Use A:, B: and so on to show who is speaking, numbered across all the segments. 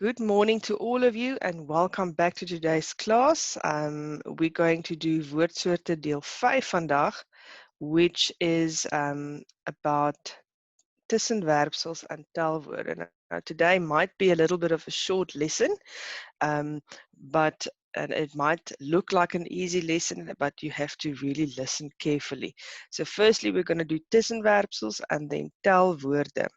A: Good morning to all of you and welcome back to today's class. We're going to do woordsoorte deel 5 vandag, which is about tussenwerpsels and telwoorde. Now, today might be a little bit of a short lesson, but it might look like an easy lesson, but you have to really listen carefully. So firstly, we're going to do tussenwerpsels and then telwoorde.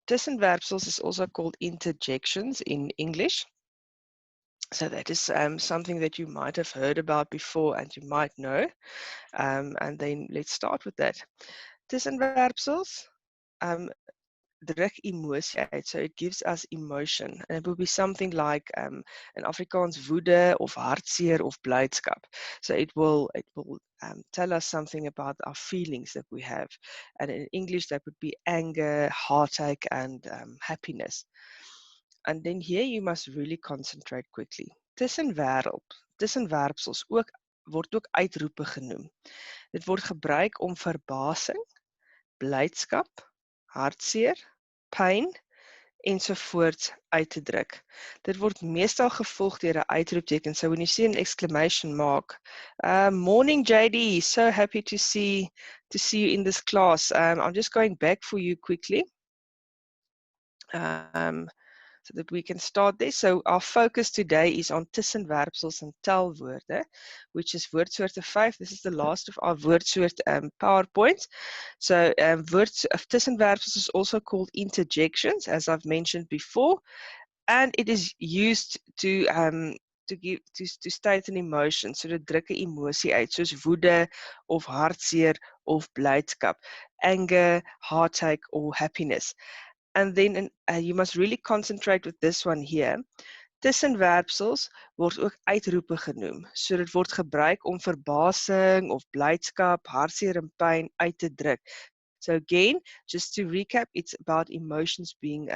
A: Tussenwerpsels is also called interjections in English. So that is something that you might have heard about before and you might know. And then let's start with that. Tussenwerpsels druk emosie uit. So it gives us emotion. And it will be something like in Afrikaans woede of hartseer of blydskap. So it will tell us something about our feelings that we have. And in English that would be anger, heartache and happiness. And then here you must really concentrate quickly. Tussenwerpsels word ook uitroepe genoem. Dit word gebruik om verbasing, blydskap, hartseer, pyn ensovoorts uit te druk. Dit word meestal gevolg deur 'n uitroepteken. So when you see an exclamation mark, morning JD, so happy to see you in this class. I'm just going back for you quickly. So that we can start this. So our focus today is on tussenwerpsels and telwoorde, which is woordsoorte 5. This is the last of our woordsoort PowerPoints. So tussenwerpsels is also called interjections, as I've mentioned before, and it is used to state an emotion. So dit druk 'n emosie uit, soos woede of hartseer of blydskap, anger, heartache or happiness. And then you must really concentrate with this one here. Tussenwerpsels word ook uitroepe genoem. So dit word gebruik om verbasing of blydskap, hartseer en pyn uit te druk. So again, just to recap, it's about emotions being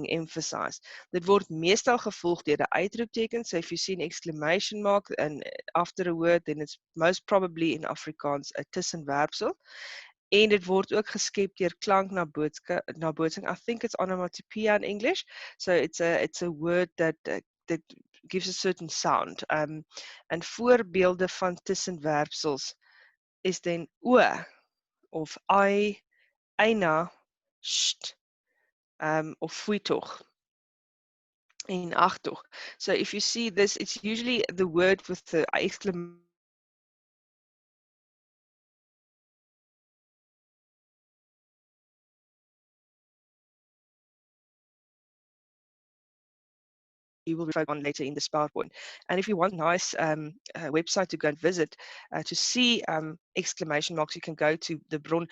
A: emphasized. Dit word meestal gevolg deur 'n uitroepteken. So if you see an exclamation mark and after a word, then it's most probably in Afrikaans 'n tussenwerpsel. En dit word ook geskep deur klank nabootsing. I think it's onomatopoeia in English. So it's a word that gives a certain sound. En voorbeelde van tussenwerpsels is dan o of ai, eina, sht, of foei tog. En ag tog. So if you see this, it's usually the word with the exclamation. You will focus on later in this PowerPoint. And if you want a nice website to go and visit to see exclamation marks, you can go to the bron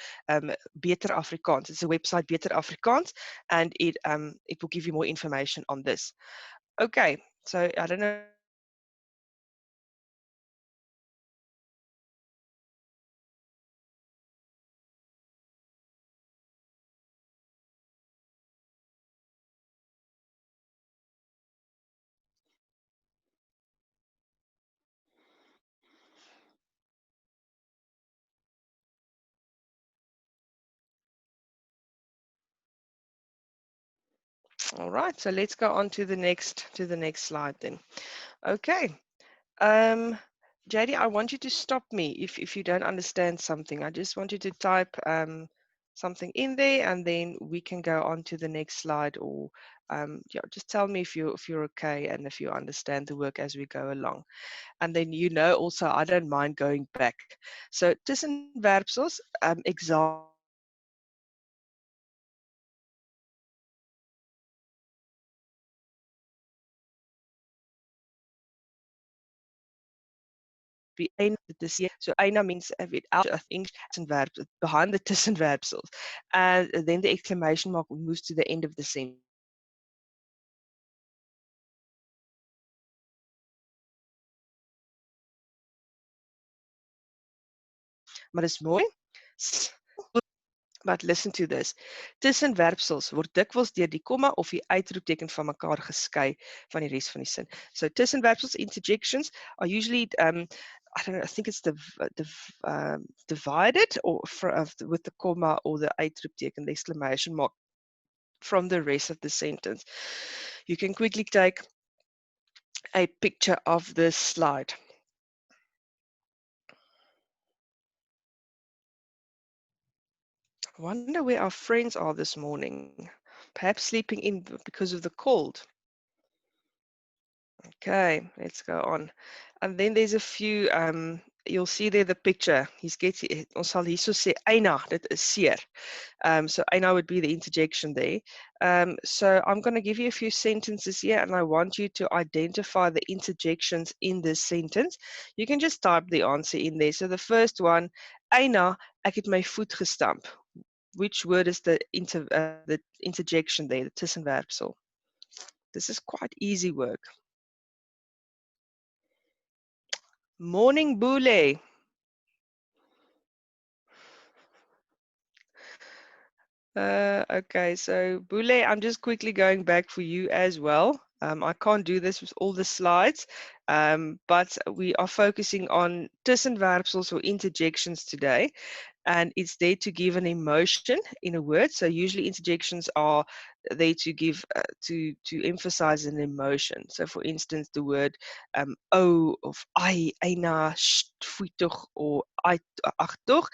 A: Beter Afrikaans. It's a website, Beter Afrikaans, and it will give you more information on this. Okay, so I don't know. All right, so let's go on to the next slide then. Okay. JD, I want you to stop me if you don't understand something. I just want you to type something in there, and then we can go on to the next slide. Or yeah, just tell me if you're okay and if you understand the work as we go along. And then also I don't mind going back. So tussenwerpsels, example. So eina means out of English behind the tussenwerpsels, and then the exclamation mark moves to the end of the sentence. Maar dis mooi. But listen to this. Tussenwerpsels word dikwels deur die komma of die uitroepteken van mekaar geskei van die res van die sin. So tussenwerpsels, interjections, are usually I don't know, I think it's divided or with the comma or the uitroepteken, the exclamation mark. from the rest of the sentence. You can quickly take a picture of this slide. I wonder where our friends are this morning. Perhaps sleeping in because of the cold. Okay, let's go on. And then there's a few, you'll see there the picture. Ons sal hierso sê eina, dit is seer. So eina would be the interjection there. So I'm going to give you a few sentences here, and I want you to identify the interjections in this sentence. You can just type the answer in there. So the first one, eina, ek het my voet gestamp. Which word is the interjection there, the tussenwerpsel? This is quite easy work. Morning, Boole. Okay, so Boole, I'm just quickly going back for you as well. I can't do this with all the slides, but we are focusing on tussenwerpsels or interjections today. And it's there to give an emotion in a word. So usually interjections are there to give to emphasize an emotion. So for instance, the word oh of ai, eina, foei tog, or ai, ag tog,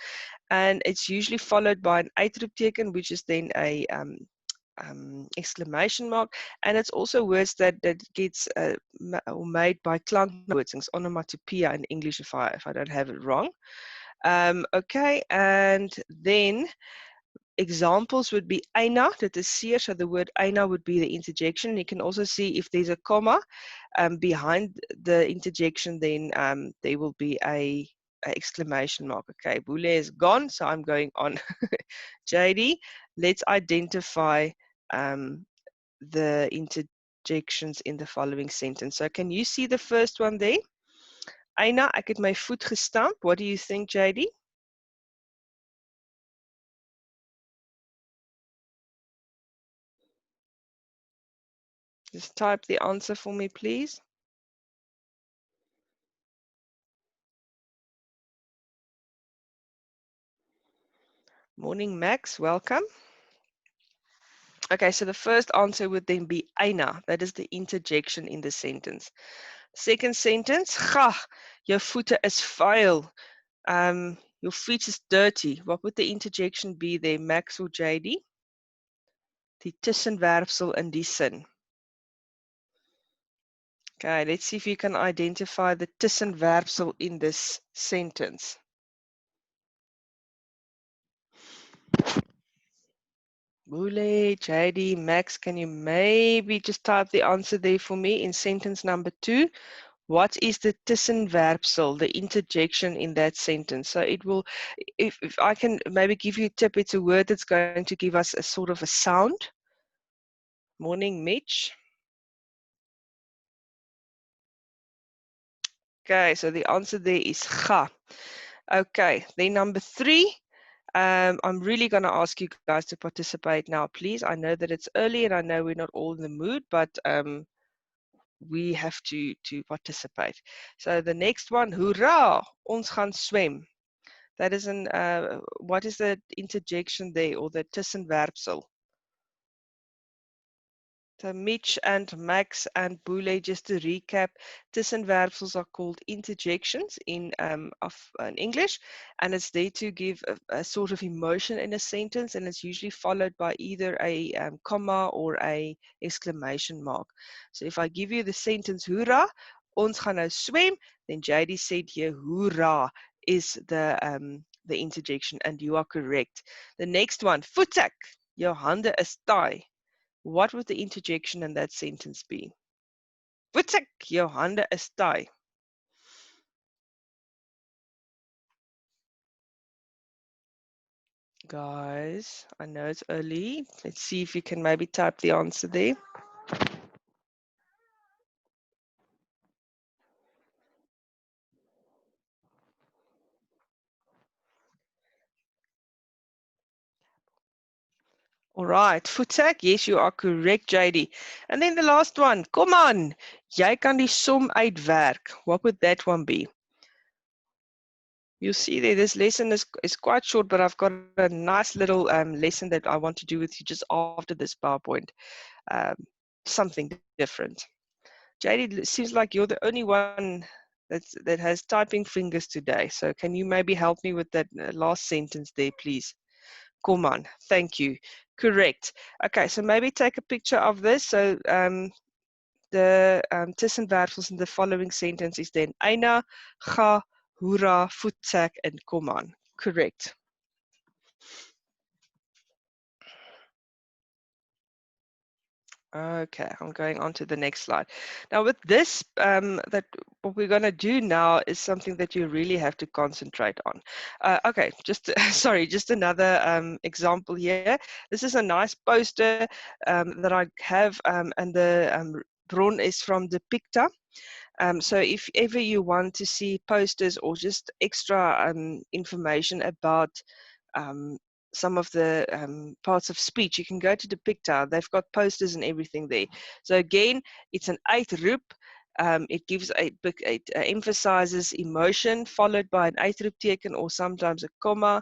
A: and it's usually followed by an uitroepteken, which is then a exclamation mark, and it's also words that gets made by klanknabotsings, onomatopoeia in English, if I don't have it wrong. Okay, and then examples would be eina, that is seer, so the word eina would be the interjection. You can also see if there's a comma behind the interjection, then there will be a exclamation mark. Okay, Boole is gone, so I'm going on. JD, let's identify the interjections in the following sentence. So can you see the first one there? Eina, ek het my voet gestamp. What do you think, JD? Just type the answer for me, please. Morning, Max. Welcome. Okay, so the first answer would then be eina. That is the interjection in the sentence. Second sentence, ga, jou voete is vuil. Your feet is dirty. What would the interjection be there, Max or JD? Die tussenwerpsel in die sin. Okay, let's see if you can identify the tussenwerpsel in this sentence. Boole, JD, Max, can you maybe just type the answer there for me in sentence number 2? What is the tussenwerpsel, the interjection in that sentence? So it will, if I can maybe give you a tip, it's a word that's going to give us a sort of a sound. Morning, Mitch. Okay, so the answer there is ga. Okay, then number 3. I'm really going to ask you guys to participate now, please. I know that it's early and I know we're not all in the mood, but we have to participate. So the next one, hoera, ons gaan swem. That is an, what is the interjection there, or the tussenwerpsel? So Mitch and Max and Boole, just to recap, tussenwerpsels are called interjections in English, and it's there to give a sort of emotion in a sentence, and it's usually followed by either a comma or a exclamation mark. So if I give you the sentence, hoera, ons gaan nou swem, then JD said here, hoera is the interjection, and you are correct. The next one, voetek, jou hande is taai. What would the interjection in that sentence be? Voetek, jou hande is taai. Guys, I know it's early. Let's see if you can maybe type the answer there. All right, voetek, yes, you are correct, JD. And then the last one, kom aan, jy kan die som uitwerk. What would that one be? You'll see there, this lesson is quite short, but I've got a nice little lesson that I want to do with you just after this PowerPoint. Um, something different. JD, it seems like you're the only one that has typing fingers today. So can you maybe help me with that last sentence there, please? Come on, thank you. Correct. Okay, so maybe take a picture of this. So the tussenwerpsels in the following sentence is then eina, ga, hoera, voetsak, and kom aan. Correct. Okay, I'm going on to the next slide. Now with this, that what we're going to do now is something that you really have to concentrate on. Okay, just sorry, just another example here. This is a nice poster that I have, and the bron is from the Picta. So if ever you want to see posters or just extra information about um, some of the parts of speech, you can go to the Picta. They've got posters and everything there. So again, it's an uitroep. It gives it emphasizes emotion followed by an uitroepteken or sometimes a comma.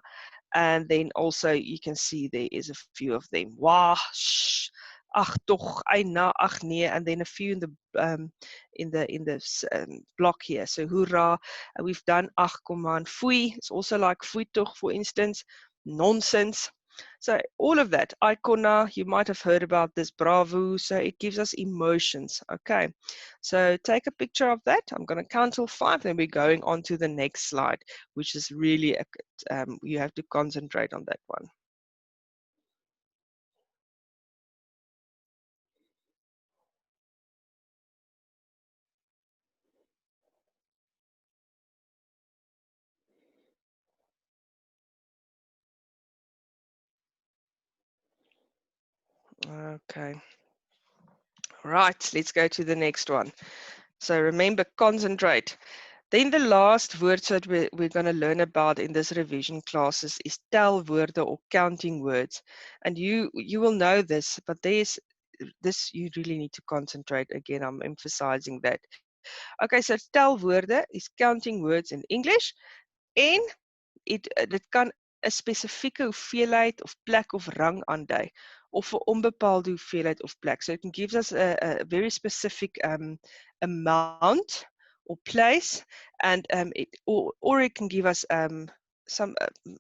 A: And then also you can see there is a few of them. Wah, shh, ach toch, ai na, ach nee, and then a few in the block here. So hoera, we've done ach command, foei. It's also like foei toch, for instance, nonsense. So all of that, icona, you might have heard about this, bravo. So it gives us emotions. Okay, so take a picture of that. I'm going to count till 5, then we're going on to the next slide, which is really a you have to concentrate on that one. Okay. Right, let's go to the next one. So remember, concentrate. Then the last words that we're going to learn about in this revision classes is telwoorde or counting words. And you will know this, but there's this you really need to concentrate. Again, I'm emphasizing that. Okay, so telwoorde is counting words in English. En dit kan 'n spesifieke hoeveelheid of plek of rang aandui of 'n onbepaalde hoeveelheid of plek. So it gives us a very specific amount or place, and or it can give us some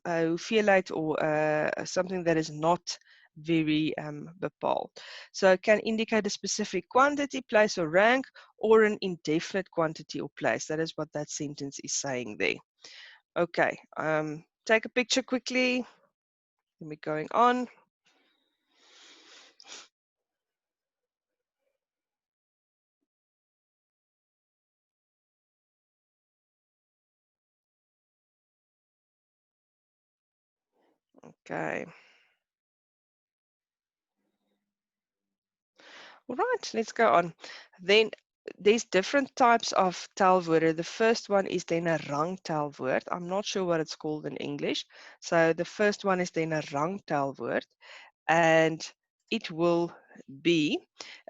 A: hoeveelheid or something that is not very bepaald. So it can indicate a specific quantity, place or rank, or an indefinite quantity or place. That is what that sentence is saying there. Okay, take a picture quickly. Let me going on. Okay. All right, let's go on. Then there's different types of telwoorde. The first one is then a rang telwoord. I'm not sure what it's called in English. So the first one is then a rang telwoord, and it will be,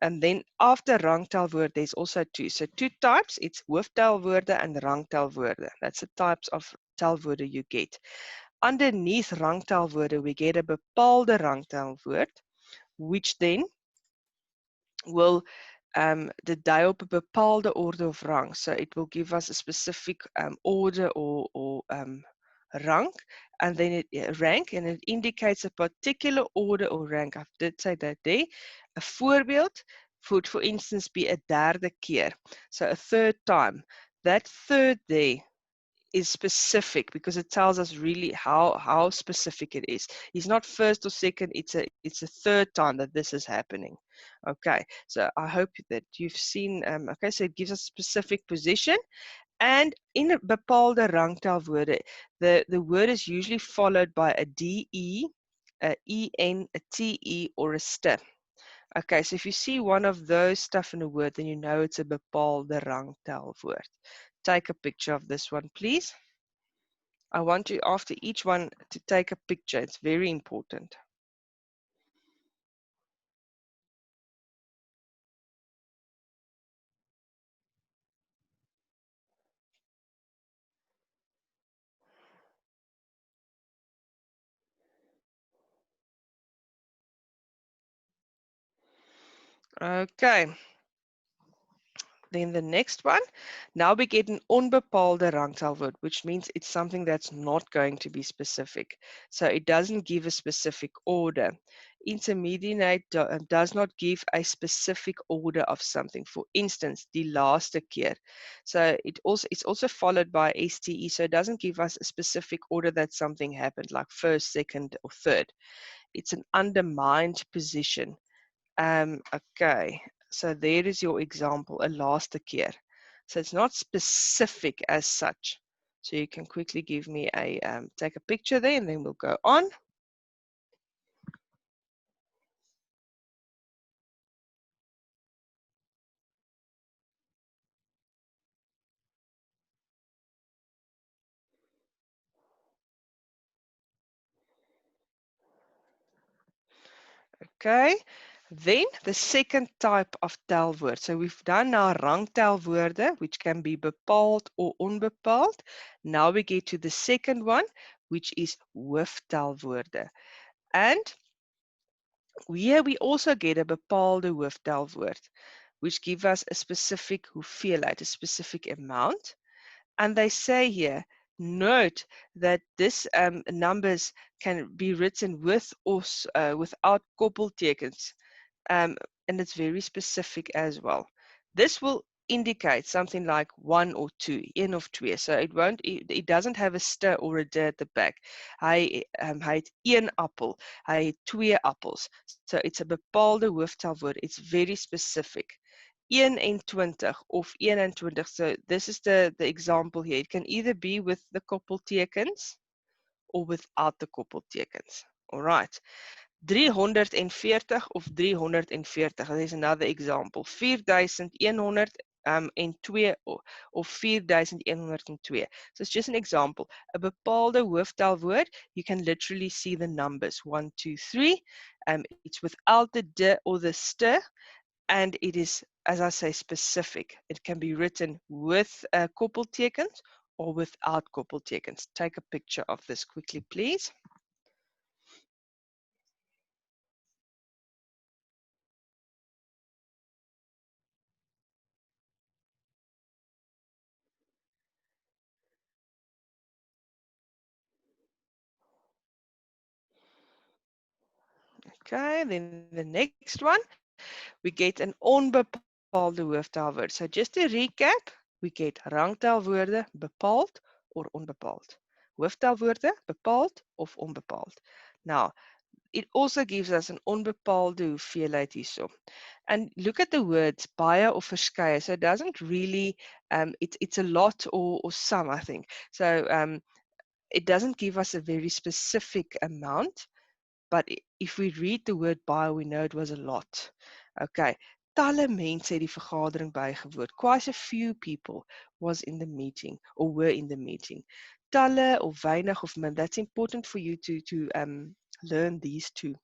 A: and then after rangtelwoord there's also two. So two types, it's hooftelwoorde and rangtelwoorde. That's the types of telwoorde you get. Underneath rangtelwoorde we get a bepaalde rangtelwoord, which then will dit dui op 'n bepaalde orde of rang. So it will give us a specific order or rank, and then rank, and it indicates a particular order or rank. I did say that there. A voorbeeld would, for instance, be a derde keer, so a third time. That third there is specific because it tells us really how specific it is. It's not first or second, it's a third time that this is happening. Okay, so I hope that you've seen, okay, so it gives us specific position, and in a bepaalde rangtelwoorde, the word is usually followed by a DE, a EN, a TE, or a ST. Okay, so if you see one of those stuff in a word, then you know it's a bepaalde rangtelwoord. Take a picture of this one, please. I want you after each one to take a picture. It's very important. Okay. Then the next one, now we get an onbepaalde rangtelwoord, which means it's something that's not going to be specific. So it doesn't give a specific order. Intermediate does not give a specific order of something. For instance, die laaste keer. So it's also followed by STE, so it doesn't give us a specific order that something happened, like first, second, or third. It's an undermined position. Okay, so there is your example, a laaste keer. So it's not specific as such. So you can quickly give me a, take a picture there and then we'll go on. Okay, then the second type of telwoord. So we've done our rangtelwoorde, which can be bepaald or onbepaald. Now we get to the second one, which is hooftelwoorde. And here we also get a bepaalde hooftelwoord, which give us a specific hoeveelheid, a specific amount. And they say here, note that this numbers can be written with or without koppeltekens. And it's very specific as well. This will indicate something like one or two, een of twee. So it doesn't have a st or a d at the back. Hy het een appel, hy het twee appels. So it's a bepaalde hooftelwoord. It's very specific. 21 of 21. So this is the example here. It can either be with the koppeltekens or without the koppeltekens. All right. 340 of 340. There's another example. 4102 of 4102. So it's just an example. A bepaalde hooftelwoord, you can literally see the numbers 1, 2, 3. It's without the d or the st, and it is, as I say, specific. It can be written with koppeltekens or without koppeltekens. Take a picture of this quickly, please. Okay, then the next one, we get an onbepaalde hooftelwoord. So just to recap, we get rangtelwoorde, bepaald or onbepaald. Hooftelwoorde, bepaald of onbepaald. Now, it also gives us an onbepaalde hoeveelheid hierso. And look at the words baie of verskeie. So it doesn't really, it's a lot or some, I think. So it doesn't give us a very specific amount. But if we read the word baie, we know it was a lot. Okay. Talle mense het die vergadering bygewoon. Quite a few people was in the meeting or were in the meeting. Talle of weinig of min. That's important for you to learn these two.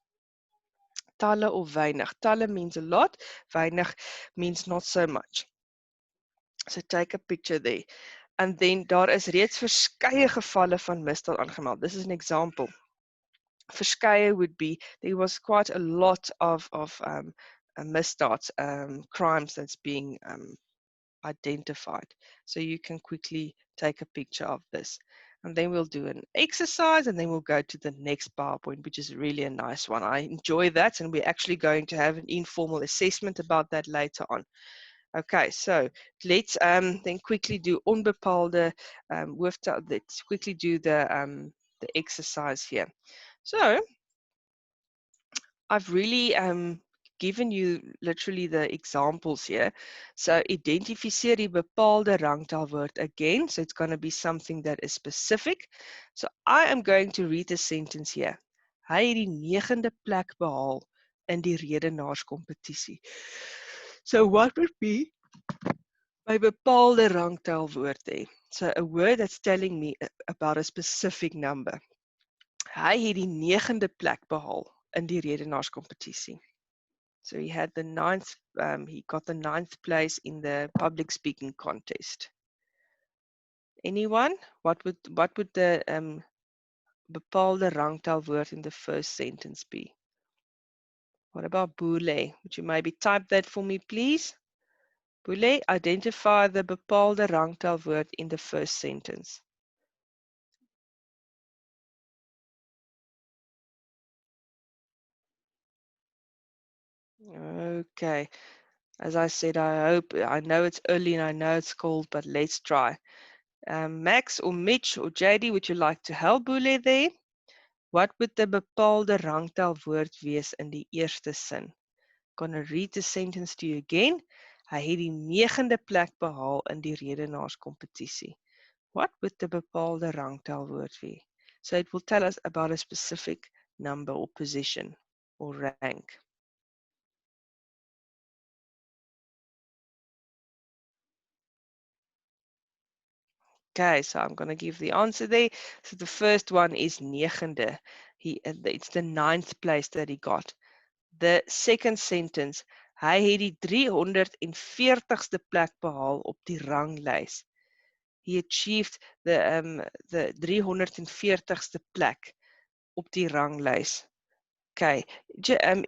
A: Talle of weinig. Talle means a lot. Weinig means not so much. So take a picture there. And then daar is reeds verskeie gevalle van misdaad aangemeld. This is an example. Verskeie would be, there was quite a lot of misdaad, crimes that's being identified. So you can quickly take a picture of this. And then we'll do an exercise and then we'll go to the next PowerPoint, which is really a nice one. I enjoy that, and we're actually going to have an informal assessment about that later on. Okay, so let's then quickly do onbepaalde let's quickly do the exercise here. So I've really given you literally the examples here. So identificeer die bepaalde rangtelwoord again. So it's going to be something that is specific. So I am going to read a sentence here. Hy het die 9de plek behaal in die redenaarskompetisie. So what would be my bepaalde rangtelwoord there? So a word that's telling me about a specific number. Hy het die 9de plek behaal in die redenaarskompetisie. So he had the he got the 9th place in the public speaking contest. Anyone? What would the bepaalde rangtelwoord in the first sentence be? What about Boele? Would you maybe type that for me, please? Boele, identify the bepaalde rangtelwoord in the first sentence. Okay. As I said, I know it's early and I know it's cold, but let's try. Max or Mitch or JD, would you like to help Boele there? What would the bepaalde rangtelwoord wees in die eerste sin? Gonna read the sentence to you again. Hy het die 9de plek behaal in die redenaarskompetisie. What would the bepaalde rangtelwoord be? So it will tell us about a specific number or position or rank. Okay, so I'm going to give the answer there. So the first one is 9de. It's the 9th place that he got. The second sentence, hy het die 340ste plek behaal op die ranglys. He achieved the 340ste plek op die ranglys. Okay,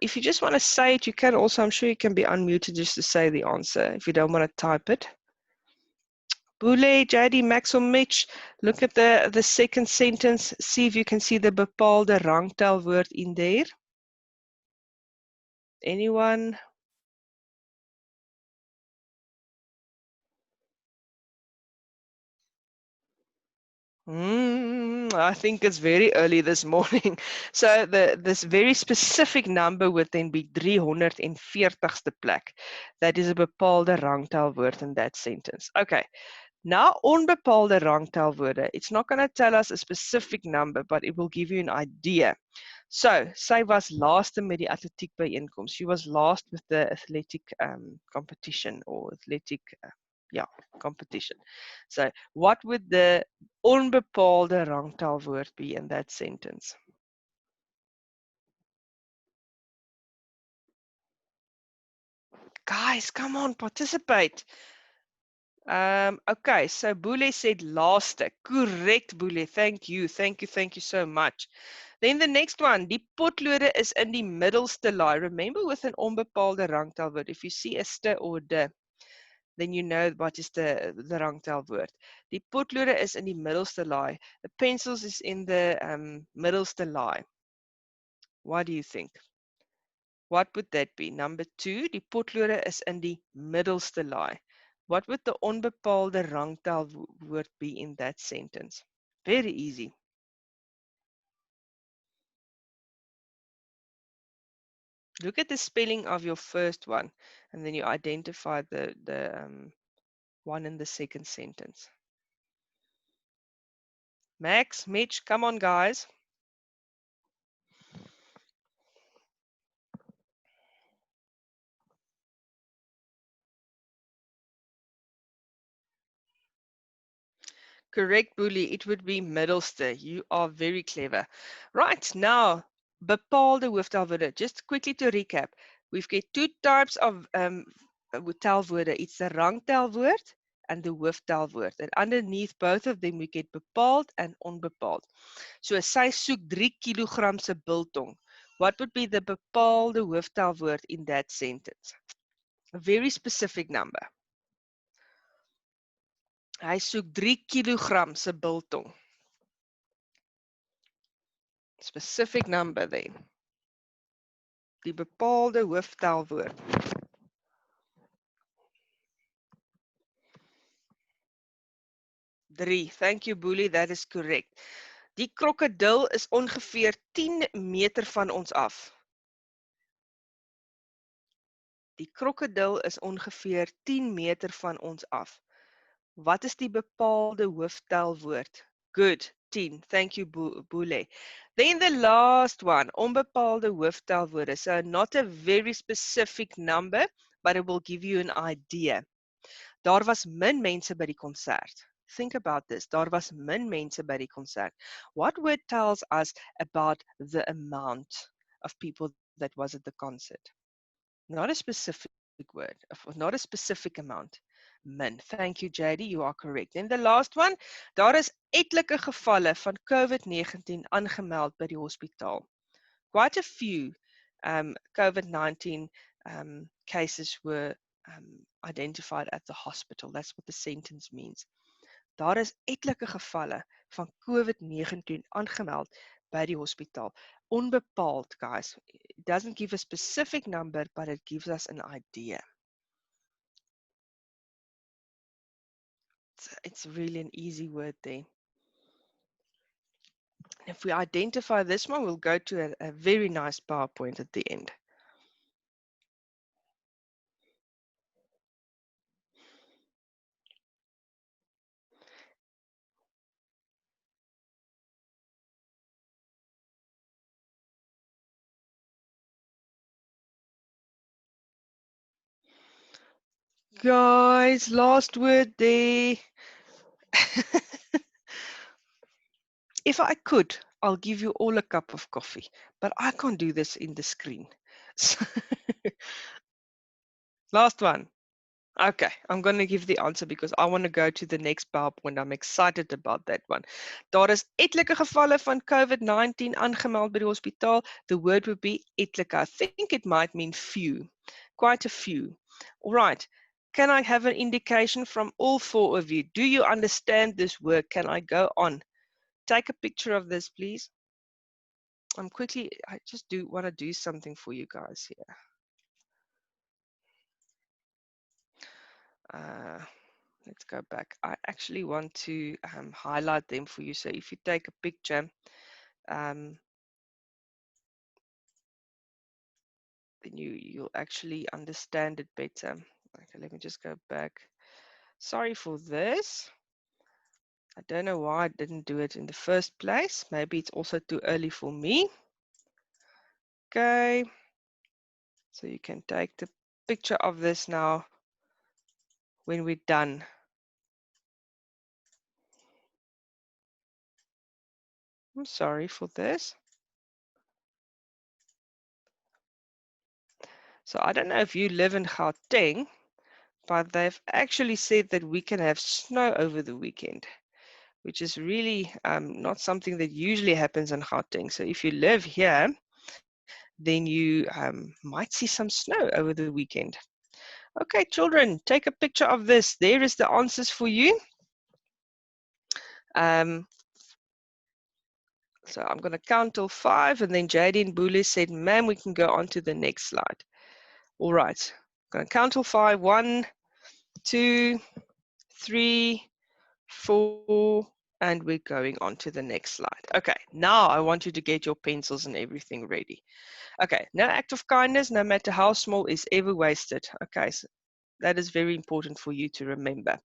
A: if you just want to say it, you can also, I'm sure you can be unmuted just to say the answer if you don't want to type it. Boele, JD, Max or Mitch, look at the second sentence, see if you can see the bepaalde rangtelwoord in there. Anyone? I think it's very early this morning. So this very specific number would then be 340ste plek. That is a bepaalde rangtelwoord in that sentence. Okay. Now, onbepaalde rangtelwoorde, it's not going to tell us a specific number, but it will give you an idea. So, sy was laaste met die atletiek byeenkoms. She was last with the athletic competition or athletic competition. So, what would the onbepaalde rangtelwoord be in that sentence? Guys, come on, participate. Okay, so Boele said laaste. Correct, Boele. Thank you. Thank you so much. Then the next one, die potloode is in die middelste laai. Remember with an onbepaalde rangtelwoord, if you see a ste or de, then you know what is the rangtelwoord. Die potloode is in die middelste laai. The pencils is in the middelste laai. What do you think? What would that be? Number 2, die potloode is in die middelste laai. What would the onbepaalde rangtelwoord be in that sentence? Very easy. Look at the spelling of your first one, and then you identify the one in the second sentence. Max, Mitch, come on, guys. Correct, Boele. It would be middelste. You are very clever. Right, now, bepaalde hooftelwoorde. Just quickly to recap. We've got two types of telwoorde. It's the rangtelwoord and the hooftelwoord. And underneath both of them, we get bepaald and onbepaald. So sy soek 3 kilogram se biltong. What would be the bepaalde hooftelwoord in that sentence? A very specific number. Hy soek 3 kilogram se biltong. Specific number then. Die bepaalde hooftelwoord. 3. Thank you, Boele. That is correct. Die krokodil is ongeveer 10 meter van ons af. Die krokodil is ongeveer 10 meter van ons af. Wat is die bepaalde hooftelwoord? Good, 10. Thank you, Boele. Then the last one, onbepaalde hooftelwoorde. So not a very specific number, but it will give you an idea. Daar was min mense by die konsert. Think about this. Daar was min mense by die konsert. What word tells us about the amount of people that was at the concert? Not a specific word, not a specific amount. Min. Thank you, JD. You are correct. And the last one, daar is etlike gevalle van COVID-19 aangemeld by die hospitaal. Quite a few. COVID-19 cases were identified at the hospital. That's what the sentence means. Daar is etlike gevalle van COVID-19 aangemeld by die hospitaal. Unbepaald, guys. It doesn't give a specific number, but it gives us an idea. It's really an easy word there. If we identify this one, we'll go to a very nice PowerPoint at the end. Guys, last word there. If I could, I'll give you all a cup of coffee, but I can't do this in the screen. So last one. Okay, I'm going to give the answer because I want to go to the next PowerPoint. I'm excited about that one. Daar is etlike gevalle van COVID-19 aangemeld by die hospitaal. The word would be etlike. I think it might mean few, quite a few. All right, can I have an indication from all four of you? Do you understand this word? Can I go on? Take a picture of this, please. I just want to do something for you guys here. Let's go back. I actually want to highlight them for you. So if you take a picture, then you'll actually understand it better. Okay, let me just go back. Sorry for this. I don't know why I didn't do it in the first place. Maybe it's also too early for me. Okay. So you can take the picture of this now when we're done. I'm sorry for this. So I don't know if you live in Gauteng, but they've actually said that we can have snow over the weekend, which is really not something that usually happens in Gauteng. So if you live here, then you might see some snow over the weekend. Okay, children, take a picture of this. There is the answers for you. So I'm going to count till 5, and then JD and Boole said, ma'am, we can go on to the next slide. All right, I'm going to count till 5. 1, 2, 3, 4, and we're going on to the next slide. Okay, now I want you to get your pencils and everything ready. Okay, no act of kindness, no matter how small, is ever wasted. Okay, so that is very important for you to remember.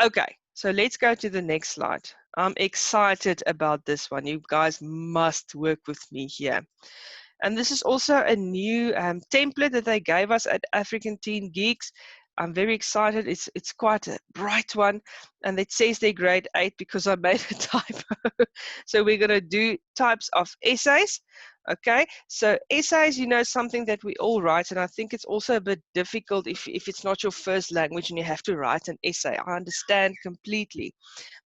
A: Okay, so let's go to the next slide. I'm excited about this one. You guys must work with me here. And this is also a new template that they gave us at African Teen Geeks. I'm very excited. It's quite a bright one, and it says they're grade 8 because I made a typo. So we're going to do types of essays. Okay, so essays, you know, something that we all write, and I think it's also a bit difficult if it's not your first language and you have to write an essay. I understand completely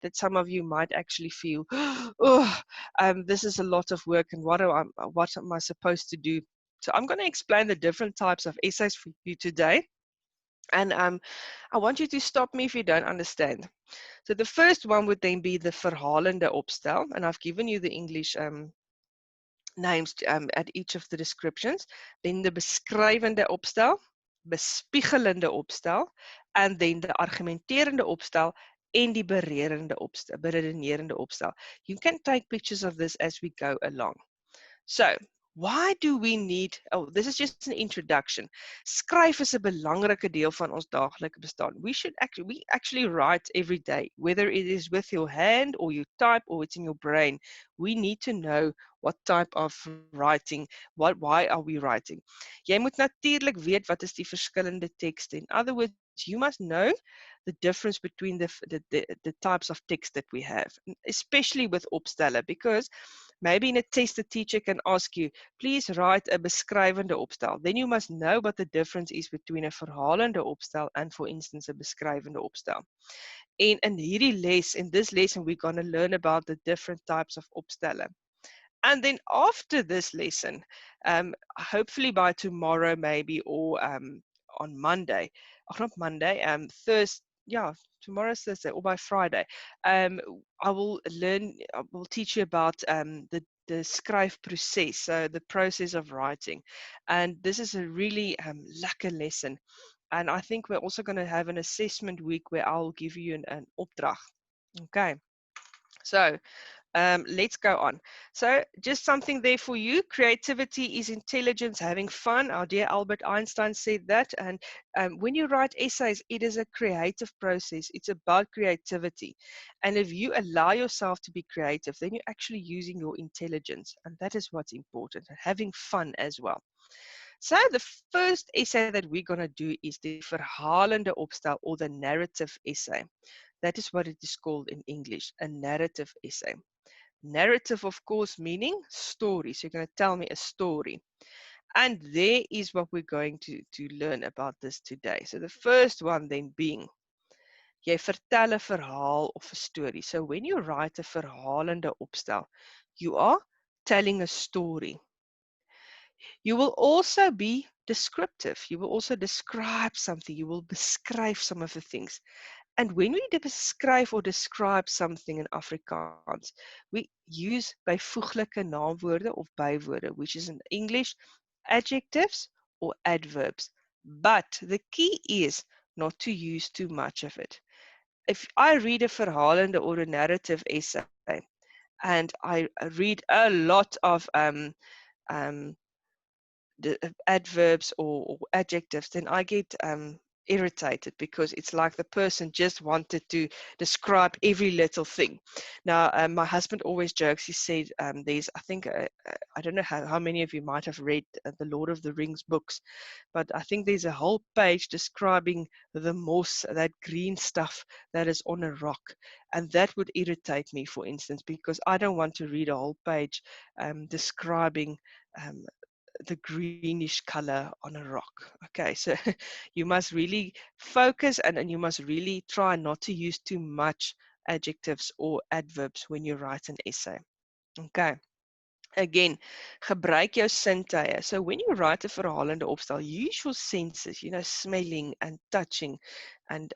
A: that some of you might actually feel, oh, this is a lot of work, and what am I supposed to do? So I'm going to explain the different types of essays for you today. And I want you to stop me if you don't understand. So the first one would then be the verhalende opstel, and I've given you the English names at each of the descriptions. Then the beskrywende opstel, bespiegelende opstel, and then the argumenterende opstel en die beredenerende opstel. You can take pictures of this as we go along. So, why do we need, oh, this is just an introduction. Skryf is 'n belangrike deel van ons daaglikse bestaan. We actually write every day, whether it is with your hand or you type or it's in your brain. We need to know what type of writing, why are we writing? Jy moet natuurlik weet wat is die verskillende tekste. In other words, you must know the difference between the types of text that we have, especially with opstelle, because maybe in a test the teacher can ask you, please write a beskrywende opstel. Then you must know what the difference is between a verhalende opstel and, for instance, a beskrywende opstel. En in hierdie les, in this lesson, we're going to learn about the different types of opstelle. And then after this lesson, hopefully by tomorrow maybe, or on Monday, or not Monday, Thursday, yeah, tomorrow's Thursday, or by Friday, I will teach you about the skryfproses, so the process of writing. And this is a really lekker lesson. And I think we're also going to have an assessment week where I'll give you an opdracht. Okay, so let's go on. So just something there for you. Creativity is intelligence, having fun. Our dear Albert Einstein said that. And when you write essays, it is a creative process. It's about creativity. And if you allow yourself to be creative, then you're actually using your intelligence. And that is what's important, having fun as well. So the first essay that we're going to do is the verhalende opstel, or the narrative essay. That is what it is called in English, a narrative essay. Narrative, of course, meaning story. So you're going to tell me a story. And there is what we're going to learn about this today. So the first one then being, jy vertel 'n verhaal of 'n story. So when you write a verhalende opstel, you are telling a story. You will also be descriptive. You will also describe something. You will beskryf some of the things. And when we beskryf or describe something in Afrikaans, we use byvoeglike naamwoorde of bywoorde, which is in English adjectives or adverbs. But the key is not to use too much of it. If I read a verhalende or a narrative essay and I read a lot of the adverbs or adjectives, then I get irritated, because it's like the person just wanted to describe every little thing. Now, my husband always jokes. He said, there's, I think, I don't know how many of you might have read the Lord of the Rings books, but I think there's a whole page describing the moss, that green stuff that is on a rock. And that would irritate me, for instance, because I don't want to read a whole page describing the greenish color on a rock. Okay, so you must really focus, and you must really try not to use too much adjectives or adverbs when you write an essay. Okay. Again, gebruik jou sintuie. So when you write a verhalende opstel, use your senses, smelling and touching and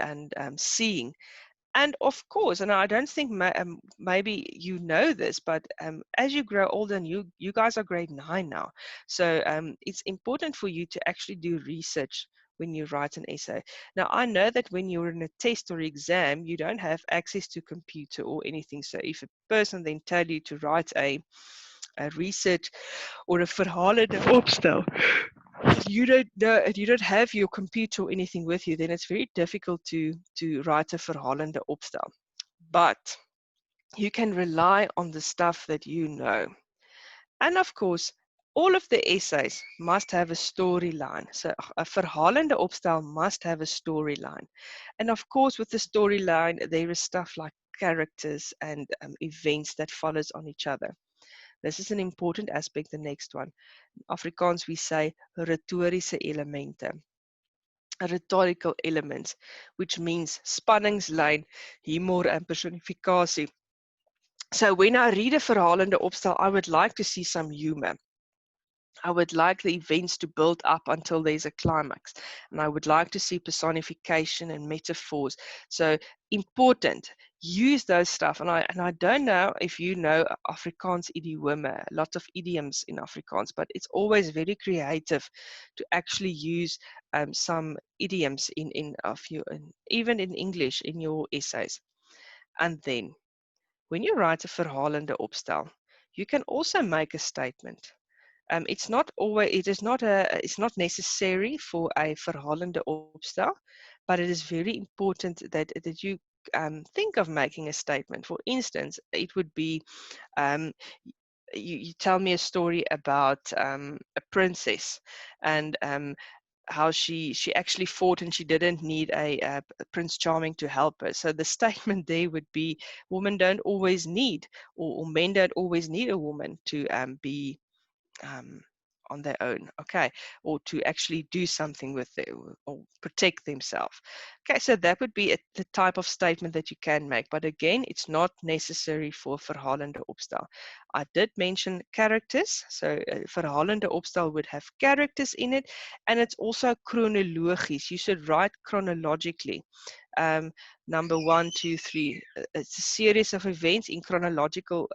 A: seeing. And of course, and I don't think maybe you know this, but as you grow older, and you guys are grade 9 now, so it's important for you to actually do research when you write an essay. Now, I know that when you're in a test or exam, you don't have access to computer or anything. So if a person then tell you to write a research or a verhalende opstel, you don't know, you don't have your computer or anything with you, then it's very difficult to write a verhalende opstel. But you can rely on the stuff that you know. And of course, all of the essays must have a storyline. So a verhalende opstel must have a storyline. And of course, with the storyline, there is stuff like characters and events that follows on each other. This is an important aspect, the next one. In Afrikaans, we say rhetoriese elemente, rhetorical elements, which means spanningslyn, humor and personifikasie. So when I read a verhalende opstel, I would like to see some humor. I would like the events to build up until there's a climax. And I would like to see personification and metaphors. So important, use those stuff. And I don't know if you know Afrikaans idiome, a lot of idioms in Afrikaans, but it's always very creative to actually use some idioms even in English in your essays. And then when you write a verhalende opstel, you can also make a statement. It's not necessary for a verhalende opstel, but it is very important that you think of making a statement. For instance, it would be you tell me a story about a princess, and how she actually fought, and she didn't need a Prince Charming to help her. So the statement there would be, women don't always need, or men don't always need a woman to be on their own, okay, or to actually do something with them or protect themselves. Okay, so that would be the type of statement that you can make, but again, it's not necessary for verhalende opstel. I did mention characters, so verhalende opstel would have characters in it, and it's also chronologisch. You should write chronologically. Number 1, 2, 3. It's a series of events in chronological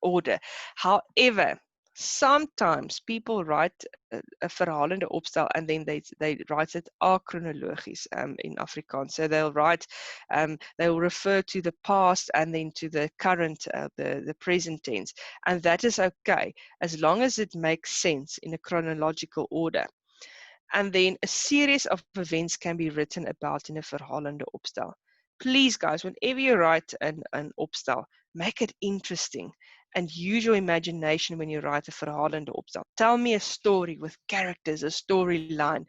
A: order. However, sometimes people write a verhalende opstel and then they write it achronologisch in Afrikaans. So they'll refer to the past and then to the current, the present tense. And that is okay, as long as it makes sense in a chronological order. And then a series of events can be written about in a verhalende opstel. Please, guys, whenever you write an opstel, make it interesting and use your imagination when you write a verhalende opstel. Tell me a story with characters, a storyline,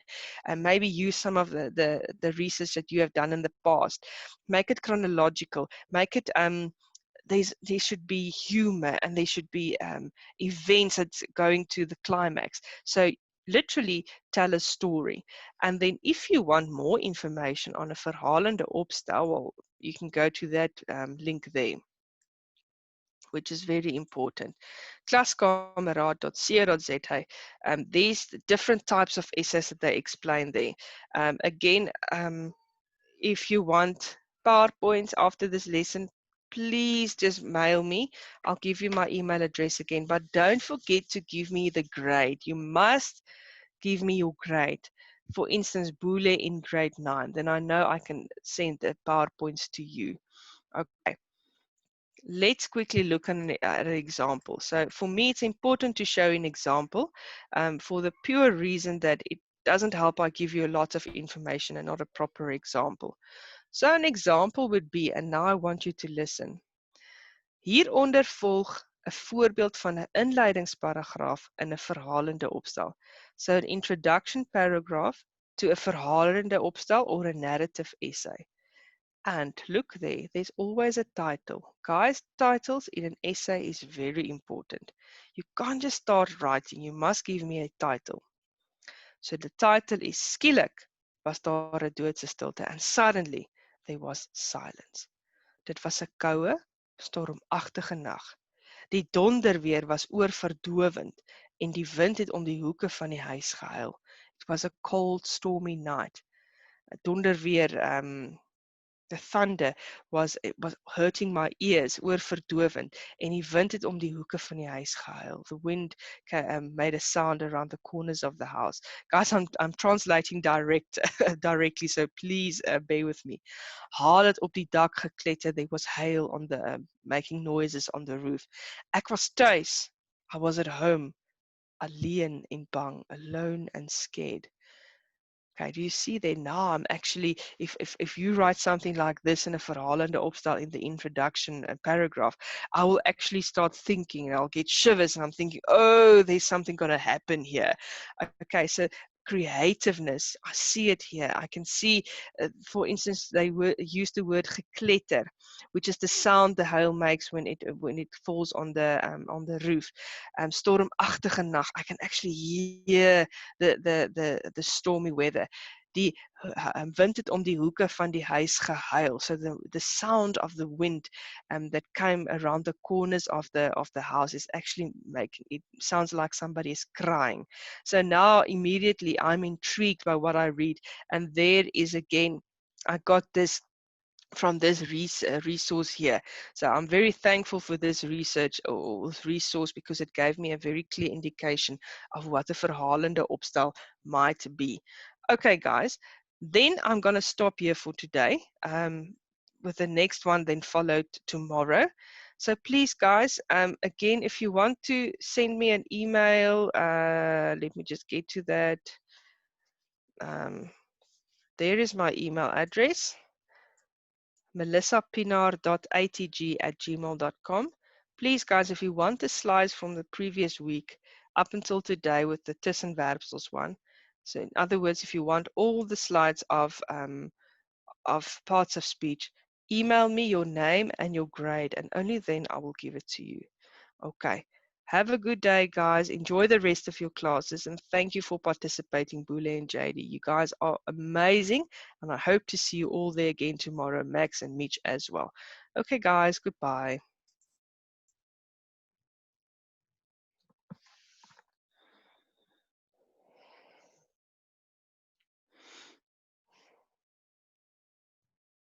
A: and maybe use some of the research that you have done in the past. Make it chronological. Make it there should be humor and there should be events that's going to the climax. So literally tell a story. And then if you want more information on a verhalende opstel, well, you can go to that link there, which is very important. Klaskameraad.co.za. There's different types of essays that they explain there. Again, if you want PowerPoints after this lesson, please just mail me. I'll give you my email address again, but don't forget to give me the grade. You must give me your grade. For instance, Boole in grade 9, then I know I can send the PowerPoints to you. Okay. Let's quickly look at an example. So for me, it's important to show an example for the pure reason that it doesn't help I give you a lot of information and not a proper example. So an example would be, and now I want you to listen. Hieronder volg 'n voorbeeld van 'n inleidingsparagraaf in 'n verhalende opstel. So an introduction paragraph to a verhalende opstel or a narrative essay. And look there, there's always a title. Guys, titles in an essay is very important. You can't just start writing, you must give me a title. So the title is Skielik was daar 'n doodse stilte and suddenly there was silence. Dit was 'n koue, stormagtige nag. Die donderweer was oorverdowend en die wind het om die hoeke van die huis gehuil. It was a cold, stormy night. Donderweer, the thunder was hurting my ears, oorverdowend, en die wind het om die hoeke van die huis gehuil. The wind made a sound around the corners of the house. Guys, I'm translating directly, so please bear with me. Haal het op die dak gekletter. There was hail on the making noises on the roof. Ek was tuis. I was at home, alleen en bang, alone and scared. Okay, do you see there now? I'm actually, if you write something like this in a verhalende opstel in the introduction paragraph, I will actually start thinking and I'll get shivers and I'm thinking, oh, there's something going to happen here. Okay, so creativeness, I see it here. I can see, for instance, they use the word gekletter, which is the sound the hail makes when it falls on the roof. Stormagtige nacht, I can actually hear the stormy weather. Die wind het om die hoeke van die huis gehuil. So the sound of the wind that came around the corners of the house is actually making it sounds like somebody is crying. So now immediately I'm intrigued by what I read, and there is again, I got this from this resource here. So I'm very thankful for this research or resource because it gave me a very clear indication of what a verhalende opstel might be. Okay, guys, then I'm going to stop here for today with the next one then followed tomorrow. So please, guys, again, if you want to send me an email, let me just get to that. There is my email address. melissapinar.atg@gmail.com. Please, guys, if you want the slides from the previous week up until today with the Tussenwerpsels one, so in other words, if you want all the slides of parts of speech, email me your name and your grade, and only then I will give it to you. Okay. Have a good day, guys. Enjoy the rest of your classes, and thank you for participating, Bule and JD. You guys are amazing, and I hope to see you all there again tomorrow, Max and Mitch as well. Okay, guys, goodbye.